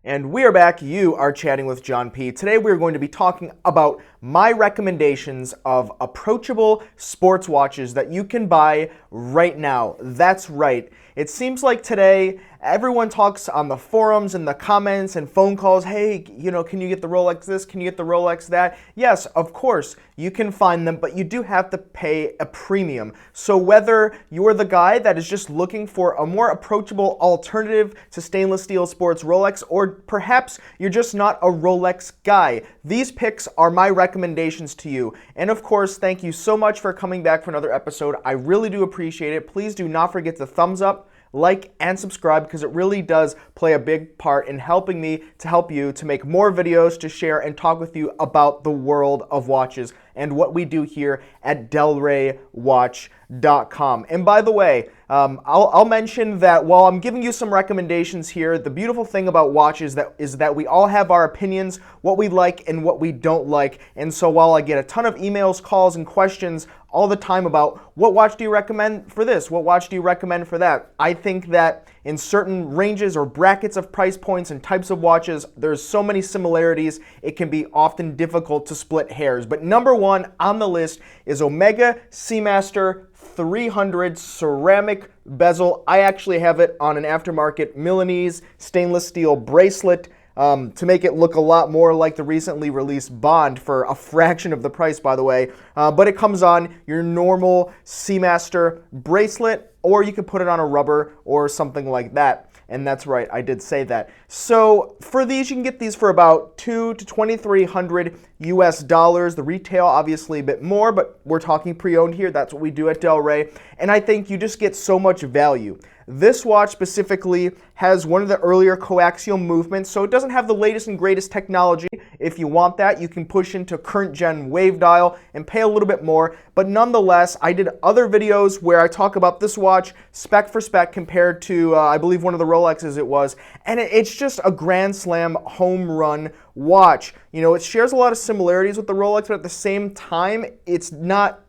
And we are back. You are chatting with John P. Today we are going to be talking about my recommendations of approachable sports watches that you can buy right now. That's right. It seems like today everyone talks on the forums and the comments and phone calls, hey, can you get the Rolex this? Can you get the Rolex that? Yes, of course, you can find them, but you do have to pay a premium. So whether you're the guy that is just looking for a more approachable alternative to stainless steel sports Rolex, or perhaps you're just not a Rolex guy, these picks are my recommendations to you. And of course, thank you so much for coming back for another episode. I really do appreciate it. Please do not forget to thumbs up, like, and subscribe, because it really does play a big part in helping me to help you to make more videos to share and talk with you about the world of watches and what we do here at delraywatch.com. And by the way, I'll mention that while I'm giving you some recommendations here, the beautiful thing about watches is that we all have our opinions, what we like and what we don't like. And so while I get a ton of emails, calls, and questions all the time about what watch do you recommend for this, what watch do you recommend for that, I think that in certain ranges or brackets of price points and types of watches, there's so many similarities, it can be often difficult to split hairs. But number one on the list is Omega Seamaster 300 ceramic bezel. I actually have it on an aftermarket Milanese stainless steel bracelet to make it look a lot more like the recently released Bond for a fraction of the price, by the way. But it comes on your normal Seamaster bracelet, or you could put it on a rubber or something like that. And that's right, I did say that. So for these, you can get these for about $200 to $2,300 US dollars. The retail, obviously a bit more, but we're talking pre-owned here. That's what we do at Del Rey. And I think you just get so much value. This watch specifically has one of the earlier coaxial movements, so it doesn't have the latest and greatest technology. If you want that, you can push into current gen wave dial and pay a little bit more. But nonetheless, I did other videos where I talk about this watch spec for spec compared to, I believe, one of the Rolexes it was. And it's just a grand slam home run watch. You know, it shares a lot of similarities with the Rolex, but at the same time, it's not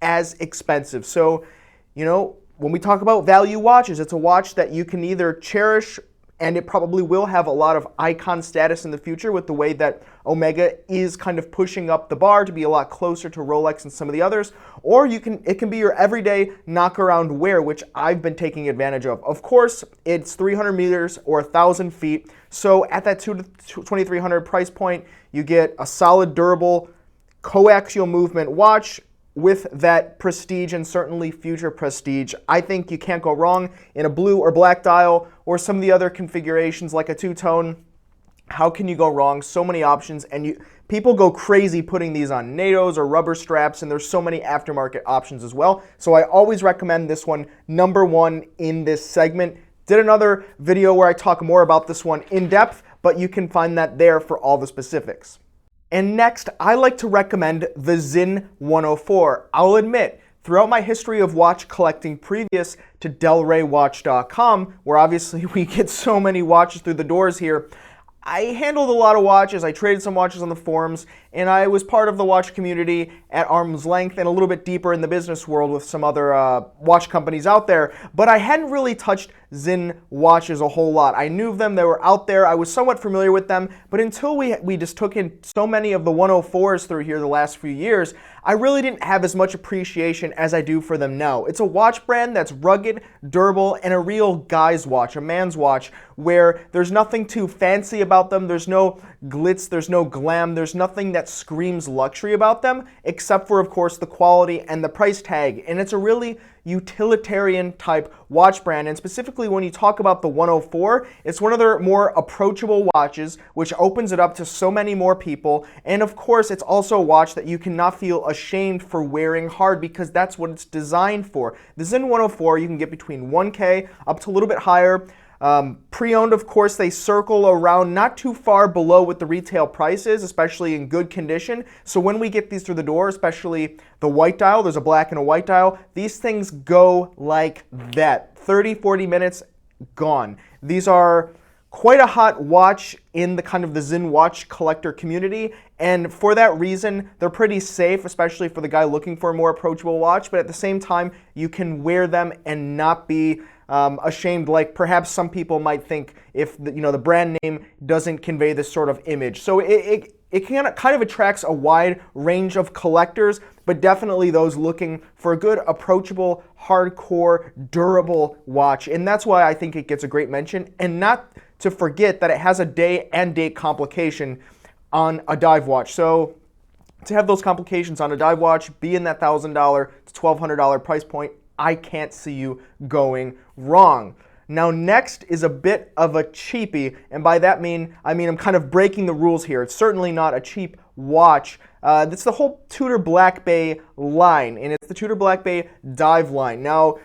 as expensive. So, when we talk about value watches, it's a watch that you can either cherish, and it probably will have a lot of icon status in the future with the way that Omega is kind of pushing up the bar to be a lot closer to Rolex and some of the others, or it can be your everyday knock-around wear, which I've been taking advantage of. Of course, it's 300 meters or 1,000 feet, so at that $200 to $2,300 price point, you get a solid, durable, coaxial movement watch with that prestige and certainly future prestige. I think you can't go wrong in a blue or black dial or some of the other configurations like a two-tone. How can you go wrong? So many options, and people go crazy putting these on NATOs or rubber straps, and there's so many aftermarket options as well. So I always recommend this one, number one in this segment. Did another video where I talk more about this one in depth, but you can find that there for all the specifics. And next, I like to recommend the Zin 104. I'll admit, throughout my history of watch collecting previous to delraywatch.com, where obviously we get so many watches through the doors here, I handled a lot of watches, I traded some watches on the forums, and I was part of the watch community at arm's length and a little bit deeper in the business world with some other watch companies out there, but I hadn't really touched Zin Watches a whole lot. I knew of them, they were out there, I was somewhat familiar with them, but until we just took in so many of the 104s through here the last few years, I really didn't have as much appreciation as I do for them now. It's a watch brand that's rugged, durable, and a real guy's watch, a man's watch, where there's nothing too fancy about them, there's no glitz, there's no glam, there's nothing that screams luxury about them, except for, of course, the quality and the price tag. And it's a really utilitarian type watch brand, and specifically when you talk about the 104, it's one of their more approachable watches, which opens it up to so many more people. And of course, it's also a watch that you cannot feel ashamed for wearing hard, because that's what it's designed for. The Zin 104 you can get between 1K up to a little bit higher. Pre-owned, of course, they circle around not too far below what the retail price is, especially in good condition. So when we get these through the door, especially the white dial, there's a black and a white dial, these things go like that. 30, 40 minutes, gone. These are quite a hot watch in the kind of the Zin watch collector community, and for that reason, they're pretty safe, especially for the guy looking for a more approachable watch, but at the same time, you can wear them and not be ashamed, like perhaps some people might think if the brand name doesn't convey this sort of image. So it kind of attracts a wide range of collectors, but definitely those looking for a good, approachable, hardcore, durable watch. And that's why I think it gets a great mention. And not to forget that it has a day and date complication on a dive watch. So to have those complications on a dive watch, be in that $1,000 to $1,200 price point, I can't see you going wrong. Now next is a bit of a cheapie, and by that I mean I'm kind of breaking the rules here. It's certainly not a cheap watch. It's the whole Tudor Black Bay line, and it's the Tudor Black Bay dive line. Now,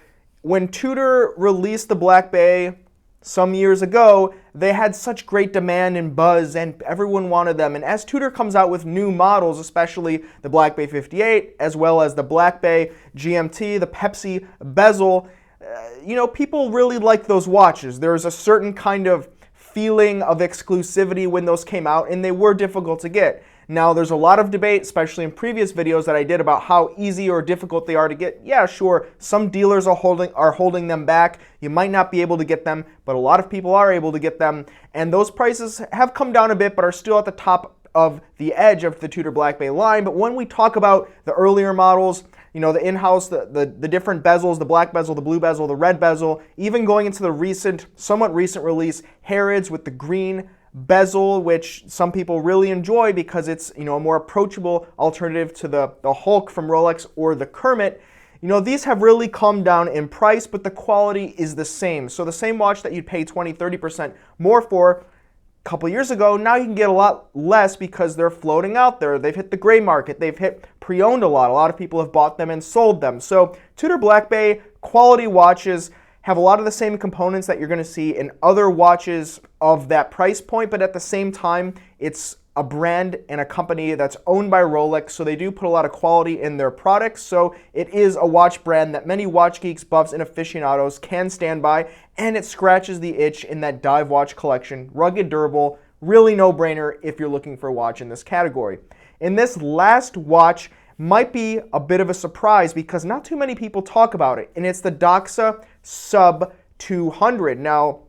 when Tudor released the Black Bay some years ago, they had such great demand and buzz, and everyone wanted them. And as Tudor comes out with new models, especially the Black Bay 58, as well as the Black Bay GMT, the Pepsi bezel, people really like those watches. There's a certain kind of feeling of exclusivity when those came out, and they were difficult to get. Now, there's a lot of debate, especially in previous videos that I did, about how easy or difficult they are to get. Yeah, sure, some dealers are holding them back. You might not be able to get them, but a lot of people are able to get them. And those prices have come down a bit, but are still at the top of the edge of the Tudor Black Bay line. But when we talk about the earlier models, the in-house, the different bezels, the black bezel, the blue bezel, the red bezel, even going into the somewhat recent release, Harrods with the green bezel, which some people really enjoy because it's a more approachable alternative to the Hulk from Rolex or the Kermit. These have really come down in price, but the quality is the same. So the same watch that you'd pay 20-30% more for a couple years ago, now you can get a lot less because they're floating out there. They've hit the gray market. They've hit pre-owned a lot. A lot of people have bought them and sold them. So Tudor Black Bay quality watches have a lot of the same components that you're going to see in other watches of that price point, but at the same time, it's a brand and a company that's owned by Rolex, so they do put a lot of quality in their products. So it is a watch brand that many watch geeks, buffs, and aficionados can stand by, and it scratches the itch in that dive watch collection. Rugged, durable, really no-brainer if you're looking for a watch in this category. And this last watch might be a bit of a surprise because not too many people talk about it, and it's the Doxa Sub 200. Now,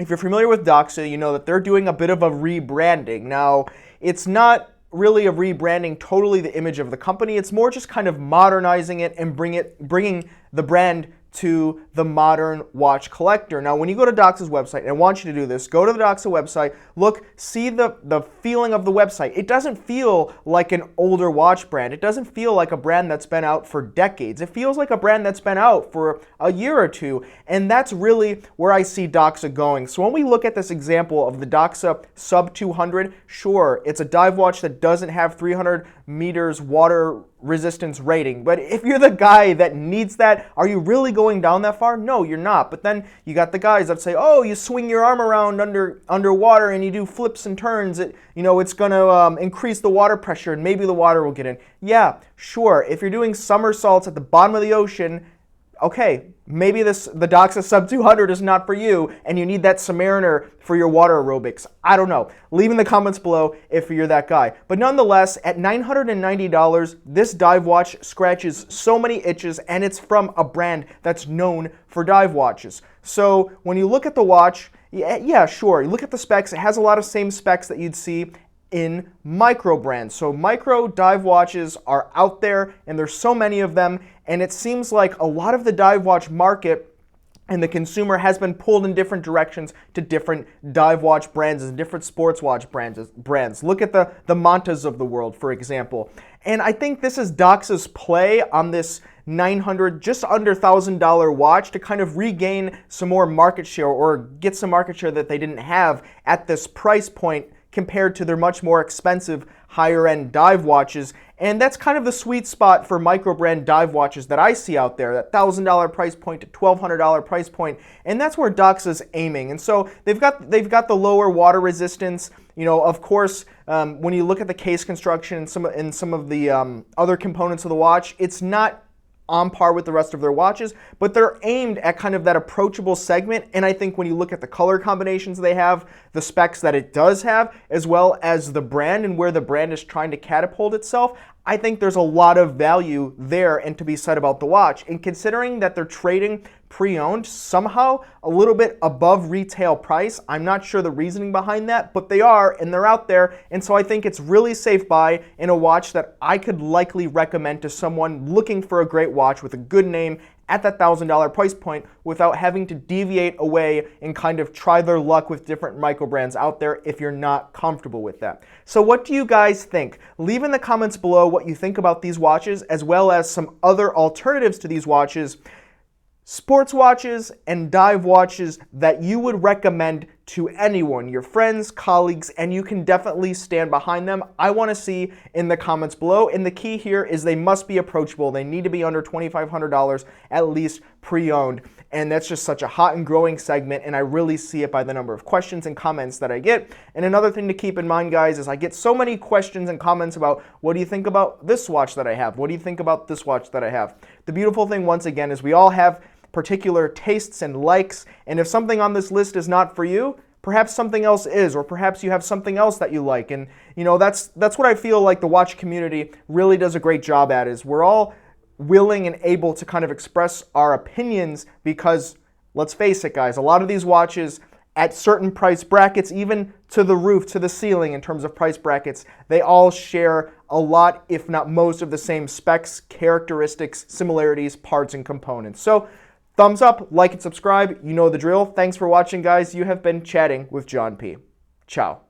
if you're familiar with Doxa, you know that they're doing a bit of a rebranding. Now, it's not really a rebranding totally the image of the company. It's more just kind of modernizing it and bringing the brand to the modern watch collector. Now, when you go to Doxa's website, and I want you to do this, go to the Doxa website, look, see the feeling of the website. It doesn't feel like an older watch brand. It doesn't feel like a brand that's been out for decades. It feels like a brand that's been out for a year or two, and that's really where I see Doxa going. So when we look at this example of the Doxa Sub 200, sure, it's a dive watch that doesn't have 300 meters water resistance rating, but if you're the guy that needs that, are you really going down that far? No, you're not. But then you got the guys that say, oh, you swing your arm around underwater and you do flips and turns, it's going to increase the water pressure and maybe the water will get in. Yeah, sure. If you're doing somersaults at the bottom of the ocean, okay, maybe the Doxa Sub 200 is not for you and you need that Submariner for your water aerobics. I don't know. Leave in the comments below if you're that guy. But nonetheless, at $990, this dive watch scratches so many itches, and it's from a brand that's known for dive watches. So when you look at the watch, yeah, sure, you look at the specs, it has a lot of same specs that you'd see in micro brands. So micro dive watches are out there, and there's so many of them, and it seems like a lot of the dive watch market and the consumer has been pulled in different directions to different dive watch brands and different sports watch brands. Look at the Mantas of the world, for example. And I think this is Doxa's play on this $900, just under $1,000 watch to kind of regain some more market share or get some market share that they didn't have at this price point compared to their much more expensive higher-end dive watches. And that's kind of the sweet spot for micro-brand dive watches that I see out there, that $1,000 price point to $1,200 price point, and that's where Doxa's aiming. And so they've got the lower water resistance. Of course, when you look at the case construction and some of the other components of the watch, it's not on par with the rest of their watches, but they're aimed at kind of that approachable segment. And I think when you look at the color combinations they have, the specs that it does have, as well as the brand and where the brand is trying to catapult itself, I think there's a lot of value there and to be said about the watch. And considering that they're trading pre-owned somehow a little bit above retail price, I'm not sure the reasoning behind that, but they are and they're out there. And so I think it's really safe buy in a watch that I could likely recommend to someone looking for a great watch with a good name at that $1,000 price point without having to deviate away and kind of try their luck with different micro brands out there if you're not comfortable with that. So what do you guys think? Leave in the comments below what you think about these watches, as well as some other alternatives to these watches, sports watches and dive watches that you would recommend to anyone, your friends, colleagues, and you can definitely stand behind them. I want to see in the comments below. And the key here is they must be approachable. They need to be under $2,500 at least pre-owned. And that's just such a hot and growing segment, and I really see it by the number of questions and comments that I get. And another thing to keep in mind, guys, is I get so many questions and comments about, what do you think about this watch that I have? What do you think about this watch that I have? The beautiful thing, once again, is we all have particular tastes and likes, and if something on this list is not for you, perhaps something else is, or perhaps you have something else that you like. And you know, that's what I feel like the watch community really does a great job at, is we're all willing and able to kind of express our opinions, because let's face it, guys, a lot of these watches at certain price brackets, even to the roof, to the ceiling in terms of price brackets, they all share a lot, if not most, of the same specs, characteristics, similarities, parts, and components. So thumbs up, like and subscribe. You know the drill. Thanks for watching, guys. You have been chatting with John P. Ciao.